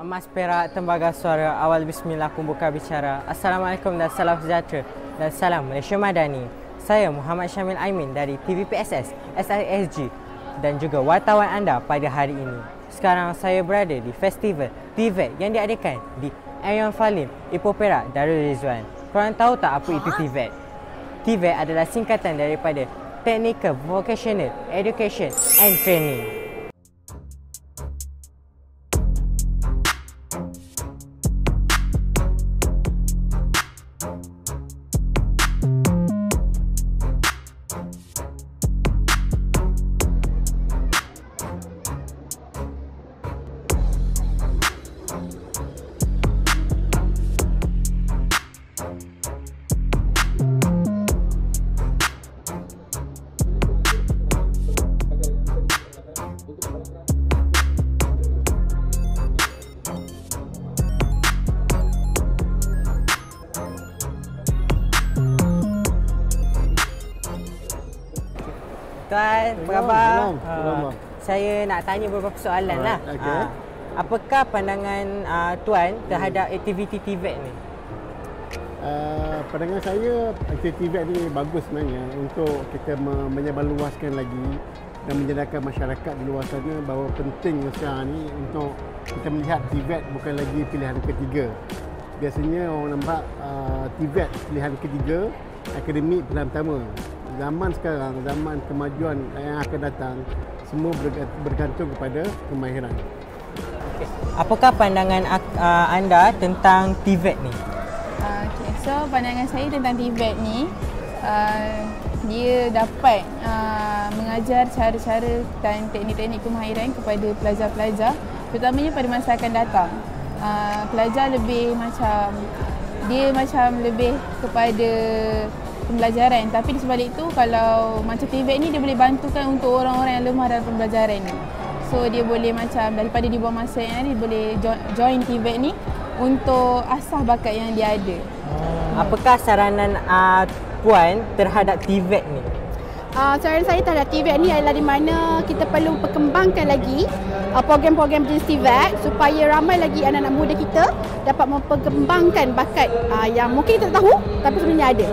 Emas Perak Tembaga Suara, awal bismillah pembuka bicara. Assalamualaikum dan salam sejahtera dan salam Malaysia Madani. Saya Muhammad Syamil Aimin dari TVPSS, SISG dan juga wartawan anda pada hari ini. Sekarang saya berada di festival TVET yang diadakan di Aeon Falim, Ipoh Perak, Darul Rizwan. Korang tahu tak apa itu TVET? TVET adalah singkatan daripada Technical Vocational Education and Training. Tuan, apa khabar? Saya nak tanya beberapa soalan lah. Okay. Apakah pandangan Tuan terhadap aktiviti TVET ni? Pandangan saya, aktiviti TVET ni bagus sebenarnya untuk kita menyebarluaskan lagi dan menjadikan masyarakat di luar sana bahawa penting sekarang ni untuk kita melihat TVET bukan lagi pilihan ketiga. Biasanya orang nampak TVET pilihan ketiga, akademik pilihan pertama. Zaman sekarang, zaman kemajuan yang akan datang, semua bergantung kepada kemahiran. Okay. Apakah pandangan anda tentang TVET ni? So pandangan saya tentang TVET ni, dia dapat mengajar cara-cara dan teknik-teknik kemahiran kepada pelajar-pelajar, terutamanya pada masa akan datang. Pelajar lebih lebih kepada pembelajaran, tapi di sebalik itu kalau macam TVET ni dia boleh bantukan untuk orang-orang yang lemah dalam pembelajaran ni. So dia boleh macam daripada di bawah masa yang ni boleh join TVET ni untuk asah bakat yang dia ada. Apakah saranan Puan terhadap TVET ni? Saran saya terhadap TVET ni adalah di mana kita perlu perkembangkan lagi program-program jenis TVET supaya ramai lagi anak-anak muda kita dapat memperkembangkan bakat yang mungkin kita tak tahu tapi sebenarnya ada.